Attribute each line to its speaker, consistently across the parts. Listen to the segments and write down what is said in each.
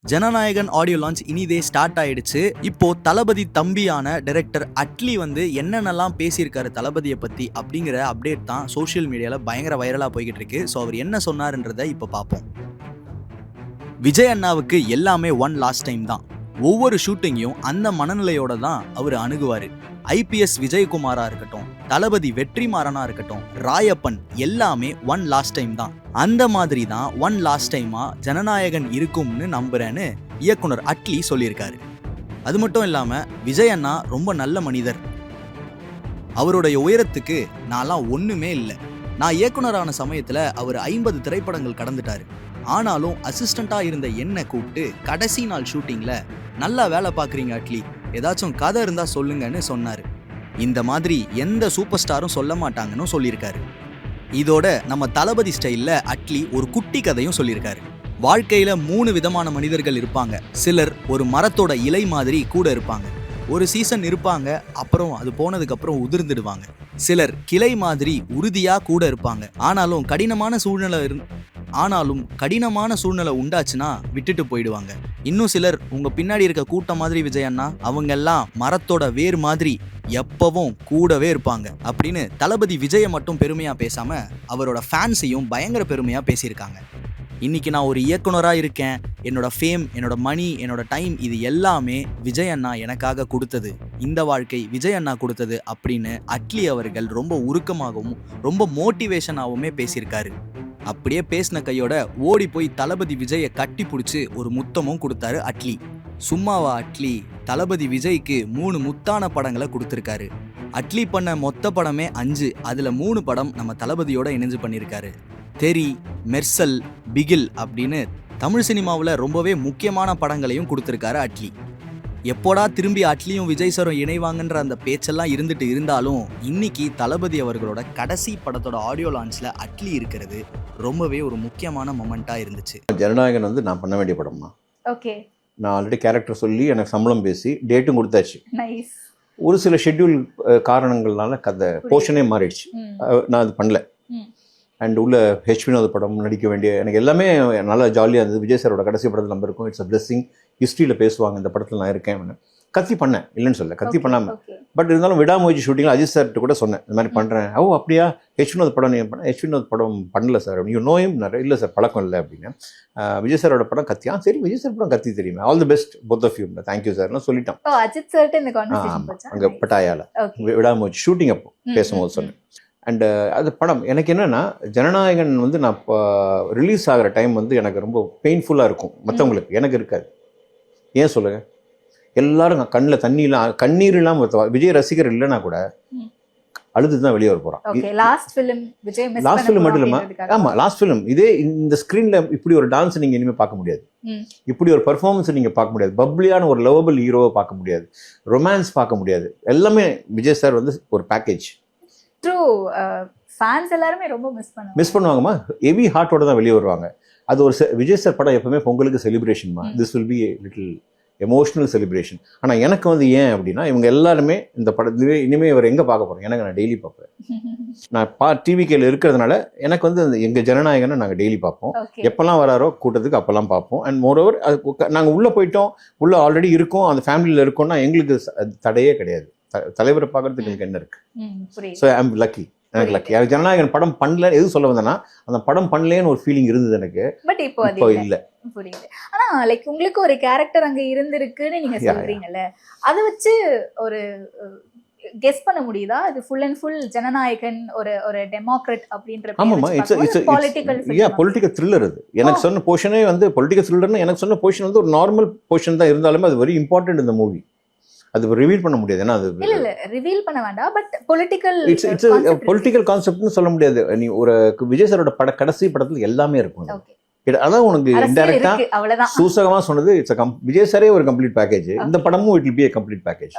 Speaker 1: Jananayagan audio launch இனிதே start ஆயிடுச்சு. இப்போ தளபதி தம்பியான டைரக்டர் அட்லி என்னென்னலாம் பேசியிருக்காரு தளபதியை பத்தி அப்படிங்கிற அப்டேட் தான் சோஷியல் மீடியால பயங்கர வைரலா போய்கிட்டு இருக்கு. ஸோ அவர் என்ன சொன்னாருன்றதை இப்போ பார்ப்போம். விஜய் அண்ணாவுக்கு எல்லாமே ஒன் லாஸ்ட் டைம் தான். ஒவ்வொரு ஷூட்டிங்கையும் அந்த மனநிலையோட தான் அவர் அணுகுவாரு. ஐபிஎஸ் விஜயகுமாரா இருக்கட்டும், தளபதி வெற்றிமாறனா இருக்கட்டும், ராயப்பன் எல்லாமே ஒன் லாஸ்ட் டைம் தான். அந்த மாதிரி தான் ஒன் லாஸ்ட் டைமா ஜனநாயகன் இருக்கும்னு நம்புறேன்னு இயக்குனர் அட்லி சொல்லியிருக்காரு. அது மட்டும் இல்லாம விஜய் அண்ணா ரொம்ப நல்ல மனிதர். அவருடைய உயரத்துக்கு நான்லாம் ஒண்ணுமே இல்லை. நான் இயக்குனரான சமயத்துல அவர் 50 திரைப்படங்கள் கடந்துட்டாரு. ஆனாலும் அசிஸ்டண்டா இருந்த என்னை கூப்பிட்டு கடைசி நாள் ஷூட்டிங்ல நல்லா வேலை பார்க்குறீங்க அட்லி, ஏதாச்சும் கதை இருந்தா சொல்லுங்கன்னு சொன்னாரு. இந்த மாதிரி எந்த சூப்பர் ஸ்டாரும் சொல்ல மாட்டாங்கன்னு சொல்லியிருக்காரு. இதோட நம்ம தளபதி ஸ்டைல்ல அட்லி ஒரு குட்டி கதையும் சொல்லியிருக்காரு. வாழ்க்கையில 3 விதமான மனிதர்கள் இருப்பாங்க. சிலர் ஒரு மரத்தோட இலை மாதிரி கூட இருப்பாங்க. ஒரு சீசன் இருப்பாங்க, அப்புறம் அது போனதுக்கு அப்புறம் உதிர்ந்துடுவாங்க. சிலர் கிளை மாதிரி உறுதியா கூட இருப்பாங்க. ஆனாலும் கடினமான சூழ்நிலை உண்டாச்சுன்னா விட்டுட்டு போயிடுவாங்க. இன்னும் சிலர் உங்க பின்னாடி இருக்க கூட்டம் மாதிரி விஜய் அண்ணா, அவங்க எல்லாம் மரத்தோட வேர் மாதிரி எப்பவும் கூடவே இருப்பாங்க அப்படின்னு தளபதி விஜயை மட்டும் பெருமையா பேசாம அவரோட ஃபேன்ஸையும் பயங்கர பெருமையா பேசியிருக்காங்க. இன்னைக்கு நான் ஒரு இயக்குனரா இருக்கேன். என்னோட ஃபேம், என்னோட மணி, என்னோட டைம் இது எல்லாமே விஜய் அண்ணா எனக்காக கொடுத்தது. இந்த வாழ்க்கை விஜய் அண்ணா கொடுத்தது அப்படின்னு அட்லி அவர்கள் ரொம்ப உருக்கமாகவும் ரொம்ப மோட்டிவேஷனாகவுமே பேசியிருக்காரு. அப்படியே பேசின கையோட ஓடி போய் தளபதி விஜயை கட்டி பிடிச்சி ஒரு முத்தமும் கொடுத்தாரு அட்லி. சும்மாவா அட்லி, தளபதி விஜய்க்கு 3 முத்தான படங்களை கொடுத்துருக்காரு. அட்லி பண்ண மொத்த படமே 5, அதுல 3 படம் நம்ம தளபதியோட இணைஞ்சு பண்ணியிருக்காரு. தெரி, மெர்சல், பிகில் அப்படின்னு தமிழ் சினிமாவில் ரொம்பவே முக்கியமான படங்களையும் கொடுத்துருக்காரு அட்லி. எப்போடா திரும்பி அட்லியும் விஜய் சாரும் இணைவாங்கன்ற அந்த பேச்செல்லாம் இருந்துட்டு இருந்தாலும் இன்னைக்கு தளபதி அவர்களோட கடைசி படத்தோட ஆடியோ லான்ச்ல அட்லி இருக்கிறது ரொம்பவே ஒரு முக்கியமான மொமெண்டா இருந்துச்சு.
Speaker 2: ஜனநாயகன் நான் பண்ண வேண்டிய படம்மா.
Speaker 3: ஓகே.
Speaker 2: நான் ஆல்ரெடி கேரக்டர் சொல்லி எனக்கு சம்பளம் பேசி டேட்டும் கொடுத்தாச்சு.
Speaker 3: நைஸ்.
Speaker 2: ஒரு சில ஷெட்யூல் காரணங்கள்னால கதை போர்ஷனே மாறிடுச்சு. நான் அது பண்ணல. அண்ட் உள்ள ஹெச் வினோத் படம் நடிக்க வேண்டிய எனக்கு எல்லாமே நல்லா ஜாலியாக இருந்தது. விஜய் சாரோட கடைசி படத்தில் நம்ம இருக்கும். It's a blessing. ஹிஸ்ட்ரியில் பேசுவாங்க இந்த படத்தில் நான் இருக்கேன். கத்தி பண்ணேன், இல்லைன்னு சொல்ல, கத்தி பண்ணாமல். பட் இருந்தாலும் விடாமுயற்சி ஷூட்டிங்கில் அஜித் சார்கிட்ட கூட சொன்னேன், இந்த மாதிரி பண்ணுறேன். ஓ அப்படியா, ஹெச் வினோத் படம் நீங்கள் பண்ண? ஹெச் வினோத் படம் பண்ணல சார். யூ நோயும் இல்லை சார், பழக்கம் இல்லை அப்படின்னு. விஜய் சாரோட படம் கத்தி. சரி, விஜய் சார் படம் கத்தி தெரியுமா? All the best both of you, thank you சார்னு சொல்லிட்டோம்.
Speaker 3: அஜித் சார்ட்ட இந்த கான்வர்சேஷன் போச்சா?
Speaker 2: அங்கே பட்டாயால விடாமுயற்சி ஷூட்டிங் அப்போ பேசும்போது சொன்னேன். அண்ட் அது படம் எனக்கு என்னென்னா, ஜனநாயகன் நான் இப்போ ரிலீஸ் ஆகிற டைம் எனக்கு ரொம்ப பெயின்ஃபுல்லாக இருக்கும். மற்றவங்களுக்கு, எனக்கு இருக்காது. ஏன் சொல்லுங்கள்? எல்லாரும் கண்ணில் கண்ணீர் இல்லாமல் விஜய் ரசிகர் இல்லைன்னா கூட அழுது தான் வெளியே வர போகிறான். லாஸ்ட் ஃபிலிம் மட்டும் இல்லாமல், ஆமாம் லாஸ்ட் ஃபிலிம் இதே இந்த ஸ்க்ரீனில் இப்படி ஒரு டான்ஸ் நீங்கள் இனிமேல் பார்க்க முடியாது. இப்படி ஒரு பர்ஃபார்மன்ஸை நீங்கள் பார்க்க முடியாது. பப்ளியான ஒரு லவபிள் ஹீரோவை பார்க்க முடியாது. ரொமான்ஸ் பார்க்க முடியாது. எல்லாமே விஜய் சார் ஒரு பேக்கேஜ்.
Speaker 3: ட்ரூ. ஃபேன்ஸ் எல்லாரும் ரொம்ப மிஸ்
Speaker 2: பண்ணுவாங்கம்மா. ஹெவி ஹார்ட்டோட தான் வெளியே வருவாங்க. அது ஒரு விஜய் சார் படம் எப்பவுமே பொங்கலுக்கு செலிப்ரேஷன்மா. This will be little emotional celebration. ஆனால் எனக்கு ஏன் அப்படின்னா, இவங்க எல்லாருமே இந்த படத்துலேயே இனிமேல் இவர் எங்கே பார்க்க போகிறோம்? எனக்கு நான் டெய்லி பார்ப்பேன். நான் டிவிக்கையில் இருக்கிறதுனால எனக்கு எங்கள் ஜனநாயகனை நாங்கள் டெய்லி பார்ப்போம். எப்போல்லாம் வராரோ கூட்டத்துக்கு அப்போல்லாம் பார்ப்போம். அண்ட் மோரோவர் நாங்கள் உள்ளே போயிட்டோம், உள்ளே ஆல்ரெடி இருக்கோம், அந்த ஃபேமிலியில் இருக்கோம்னா எங்களுக்கு தடையே கிடையாது. தலைவரை பார்க்கறதுக்கு எனக்கு என்ன இருக்கு? So I am lucky. எனக்கு லக்கி. ஜனநாயகன் படம் பண்ணல எது சொல்ல வந்தேன்னா, அந்த படம் பண்ணலேன்னு ஒரு ஃபீலிங் இருந்தது எனக்கு.
Speaker 3: பட் இப்போ இல்ல. புரியுது. ஆனா லைக் உங்களுக்கு ஒரு கேரக்டர் அங்க இருந்திருக்குன்னு நீங்க சொல்றீங்கல்ல, அதை வச்சு ஒரு கெஸ் பண்ண முடியுதா? இது ஃபுல் அண்ட் ஃபுல் ஜனநாயகன் ஒரு டெமோக்ராட் அப்படின்ற
Speaker 2: பொலிட்டிக்கல் த்ரில்லர். அது எனக்கு சொன்ன போர்ஷனே பொலிட்டிக்கல் த்ரில்லர்னு எனக்கு சொன்ன போர்ஷன் ஒரு நார்மல் போர்ஷன் தான் இருந்தாலுமே அது வெரி இம்பார்ட்டன்ட் இந்த மூவி. அது ரிவீல் பண்ண முடியாது. ஏன்னா அது
Speaker 3: இல்ல ரிவீல் பண்ண வேண்டாம். பட்
Speaker 2: பொலிட்டிக்கல் கான்செப்ட்னு சொல்ல முடியாது. நீ ஒரு விஜய் சாரோட கடைசி படத்துல எல்லாமே இருக்கும். அதான் உனக்கு இன்டைரக்டா சூசகமா சொன்னது. விஜய் சாரே ஒரு கம்ப்ளீட் பேக்கேஜ். இந்த படமும் it will be a complete package.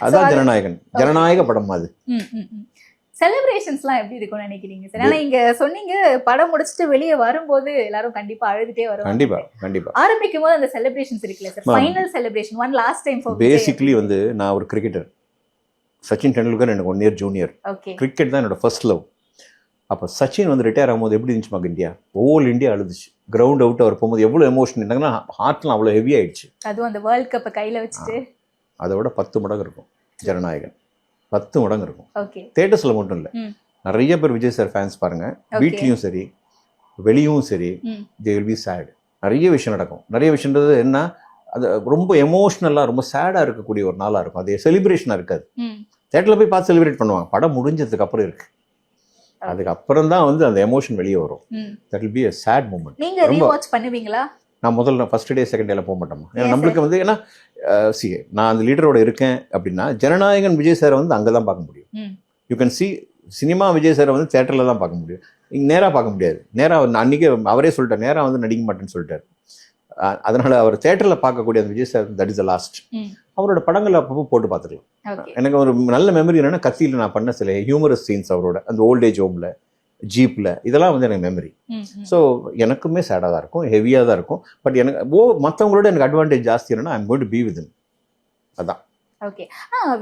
Speaker 2: அதான் ஜனநாயக படம். அது
Speaker 3: செலிப்ரேஷன்ஸ்லாம் எப்படி இருக்கும்னு நினைக்கிறீங்க சார்? ஏன்னா இங்க சொன்னீங்க படம் முடிச்சுட்டு வெளியே வரும்போது எல்லாரும் கண்டிப்பா அழுதுட்டே வருவாங்க.
Speaker 2: கண்டிப்பா
Speaker 3: ஆரம்பிக்கும் போது அந்த செலிப்ரேஷன்ஸ் இருக்குல்ல sir, final celebration one last time for
Speaker 2: basically நான் ஒரு கிரிக்கெட்டர். சச்சின் டெண்டுல்கர் எனக்கு 1 year ஜூனியர். கிரிக்கெட் தான் என்னோட ஃபர்ஸ்ட் லவ். அப்போ சச்சின் வந்து ரிட்டையர் ஆகும்போது எப்படி இருந்துச்சு மக இந்தியா, ஓல் இந்தியா அழுதுச்சு. கிரவுண்ட் அவுட் அவர் போகும்போது எவ்வளோ எமோஷன் இருந்தாங்கன்னா ஹார்ட்லாம் அவ்வளோ ஹெவி ஆயிடுச்சு.
Speaker 3: அதுவும் அந்த வேர்ல்ட் கப்பை கையில வச்சுட்டு
Speaker 2: அதை விட 10 மடங்கு இருக்கும் ஜனநாயகன், 10 மடங்கு இருக்கும்.
Speaker 3: ஓகே.
Speaker 2: தேட்டர்ஸில் மட்டும் இல்லை, நிறைய பேர் விஜய் சார் ஃபேன்ஸ் பாருங்க, வீட்லேயும் சரி வெளியும் சரி, தே வில் பி சேட். நிறைய விஷயம் நடக்கும். நிறைய விஷயன்றது என்ன, அது ரொம்ப எமோஷ்னலாக ரொம்ப சேடாக இருக்கக்கூடிய ஒரு நாளாக இருக்கும். அது செலிப்ரேஷனாக இருக்காது. தேட்டரில் போய் பார்த்து செலிப்ரேட் பண்ணுவாங்க, படம் முடிஞ்சதுக்கு அப்புறம் இருக்கு. அதுக்கப்புறம் தான் வந்து அந்த எமோஷன் வெளியே வரும். That will be a sad moment.
Speaker 3: நீங்க ரீவாட்ச் பண்ணுவீங்களா?
Speaker 2: நான் முதல்ல ஃபர்ஸ்ட் டே செகண்ட் டேல போக மாட்டோமா, ஏன்னா நம்மளுக்கு வந்து ஏன்னா நான் அந்த லீடரோட இருக்கேன் அப்படின்னா ஜனநாயகன் விஜய் சாரை வந்து அங்கே தான் பார்க்க முடியும். You can see cinema Vijay சாரை வந்து தேட்டரில் தான் பார்க்க முடியும், இங்கே நேராக பார்க்க முடியாது. நேராக அன்றைக்கே அவரே சொல்லிட்டார், நேராக வந்து நடிக்க மாட்டேன்னு சொல்லிட்டார். அதனால அவர் தேட்டரில் பார்க்கக்கூடிய அந்த Vijay sir that is the last. அவரோட படங்கள் அப்பப்போ போட்டு பார்த்துக்கலாம். எனக்கு ஒரு நல்ல மெமரி என்னன்னா, கத்தியில் நான் பண்ண சில ஹியூமரஸ் சீன்ஸ் அவரோட அந்த ஓல்டேஜ் ஹோமில் ஜீப்பில், இதெல்லாம் வந்து எனக்கு மெமரி. ஸோ எனக்குமே சேடாக தான் இருக்கும், ஹெவியாக தான் இருக்கும். பட் எனக்கு மற்றவங்களோட எனக்கு அட்வான்டேஜ் ஜாஸ்தி என்னன்னா, I'm going to be with him. அதான்.
Speaker 3: ஓகே.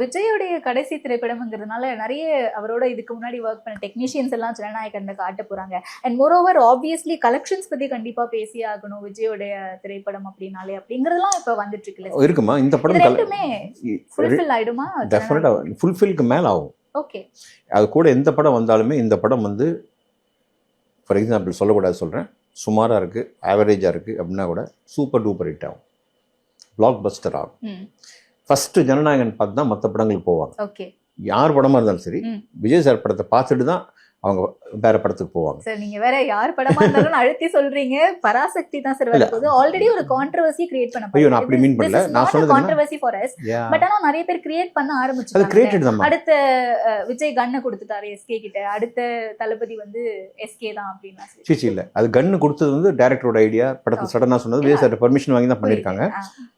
Speaker 3: விஜயோடைய கடைசி திரைப்படம்ங்கிறதுனால நிறைய அவரோட இதுக்கு முன்னாடி ஒர்க் பண்ண டெக்னீஷியன்ஸ் எல்லாம் ஜனநாயகன் காட்ட போறாங்க. அண்ட் மோரோவர் ஆப்வியஸ்லி கலெக்ஷன்ஸ் பத்தி கண்டிப்பா பேசி ஆகணும் விஜயோடைய திரைப்படம் அப்படின்னாலே, அப்படிங்கறதெல்லாம் இப்ப வந்துட்டு இருக்குல்ல,
Speaker 2: இருக்குமா இந்த படம்
Speaker 3: ரெண்டுமே ஃபுல்ஃபில் ஆயிடுமா?
Speaker 2: டெஃபினட்டா ஃபுல்ஃபில்க்கு மேல ஆகும்.
Speaker 3: ஓகே. அது
Speaker 2: கூட எந்த படம் வந்தாலுமே இந்த படம் வந்து ஃபார் எக்ஸாம்பிள் சொல்லக்கூடாது சொல்றேன், சுமாரா இருக்கு, ஆவரேஜா இருக்கு அப்படின்னா கூட சூப்பர் டூப்பர் ஹிட் ஆகும், பிளாக் பஸ்டர் ஆகும். ஃபர்ஸ்ட் ஜனநாயகன் பார்த்து தான் மற்ற படங்களுக்கு போவாங்க.
Speaker 3: ஓகே.
Speaker 2: யார் படமா இருந்தாலும் சரி விஜய் சார் படத்தை பார்த்துட்டு தான் அவங்க வேற படத்துக்கு போவாங்க.
Speaker 3: சார் நீங்க வேற யார் படமா இருந்தாலும் அழுத்தி சொல்றீங்க, பராசக்தி தான் சார் வருது. ஆல்ரெடி ஒரு கான்ட்ரோவர்சி கிரியேட் பண்ண
Speaker 2: ஐயோ நான் அப்படி மீன் பண்ணல, நான் சொன்னது
Speaker 3: கான்ட்ரோவர்சி ஃபார் us. பட் ஆனா நிறைய பேர் கிரியேட் பண்ண ஆரம்பிச்சாங்க.
Speaker 2: அது கிரியேட்டட் தான்.
Speaker 3: அடுத்த விஜய் கண்ணை கொடுத்துட்டாரு எஸ்கே கிட்ட, அடுத்த தளபதி வந்து எஸ்கே தான் அப்படினா
Speaker 2: சீச்சி இல்ல, அது கண்ணு கொடுத்தது வந்து டைரக்டரோட ஐடியா, படத்தை சடனா சொன்னது விஜய் சார் பெர்மிஷன் வாங்கி தான் பண்ணிருக்காங்க.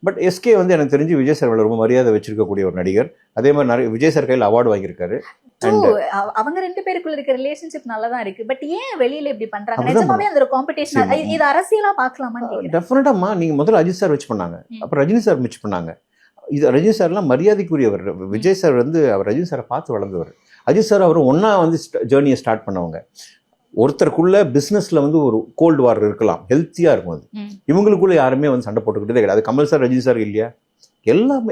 Speaker 2: பட் எஸ்கே வந்து எனக்கு தெரிஞ்சு விஜய் சார் ரொம்ப மரியாதை வச்சிருக்கக்கூடிய ஒரு நடிகர். அதே மாதிரி நிறைய விஜய் சார் கையில் அவார்டு வாங்கியிருக்காரு.
Speaker 3: அவங்க ரெண்டு பேருக்குள்ள இருக்க ரிலேஷன்ஷிப் நல்லா தான் இருக்கு. பட் ஏன் வெளியில இப்படி பண்றாங்க? நிஜமாவே அந்த ஒரு காம்படிஷன், இது அரசியலா பார்க்கலாமான்னு கேக்குறேன்.
Speaker 2: டெஃபினட்டாமா நீங்க முதல்ல அஜித் சார் வச்சு பண்ணாங்க, அப்புறம் ரஜினி சார் வச்சு பண்ணாங்க. இது ரஜினி சார்லாம் மரியாதைக்குரியவர். விஜய் சார் வந்து அவர் ரஜினி சாரை பார்த்து வளர்ந்தவர். அஜித் சார் அவரும் ஒன்னா வந்து ஜேர்னியை ஸ்டார்ட் பண்ணவங்க. ஒருத்தருக்குள்ள பிசினஸ்ல வந்து ஒரு கோல்டு வார் இருக்கலாம், ஹெல்த்தியா இருக்கும். அது இவங்களுக்குள்ள யாருமே வந்து சண்டை போட்டுக்கிட்டே கிடையாது. அது கமல் சார் ரஜினி சார் இல்லையா,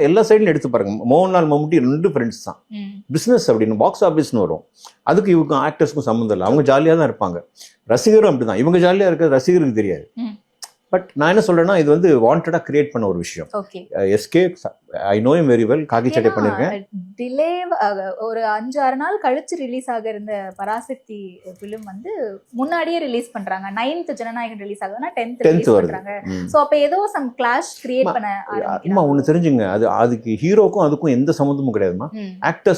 Speaker 2: எல்லா சைட்லையும் எடுத்து பாருங்க. மோகன்லால் மம்முட்டி 2 ஃப்ரெண்ட்ஸ் தான். பிஸ்னஸ் அப்படின்னு பாக்ஸ் ஆஃபீஸ்னு வரும், அதுக்கு இவங்க ஆக்டர்ஸ்க்கும் சம்மந்தம் இல்லை, அவங்க ஜாலியாக தான் இருப்பாங்க. ரசிகரும் அப்படிதான், இவங்க ஜாலியாக இருக்கிறது ரசிகருக்கு தெரியாது. பட் நான் என்ன சொல்றேன்னா, இது வந்து வாண்டடா கிரியேட் பண்ண ஒரு விஷயம். SK I know him very well, காக்கி சட்டை பண்ணிருக்கேன்.
Speaker 3: டிலே ஒரு 5-6 நாள் கழிச்சு ரிலீஸ் ஆக இருந்த பராசக்தி ஃபிலிம் வந்து முன்னாடியே ரிலீஸ் பண்றாங்க. 9th ஜனநாயகன் ரிலீஸ் ஆகுதுன்னா 10th ரிலீஸ் பண்றாங்க. சோ அப்ப ஏதோ சம் கிளாஷ் கிரியேட் பண்ண ஆரம்பிக்கிறாங்க.
Speaker 2: ஒன்னு தெரிஞ்சுங்க, அதுக்கு ஹீரோக்கும் அதுக்கும் எந்த சம்மந்தமும் கிடையாதுமா. ஆக்டர்ஸ்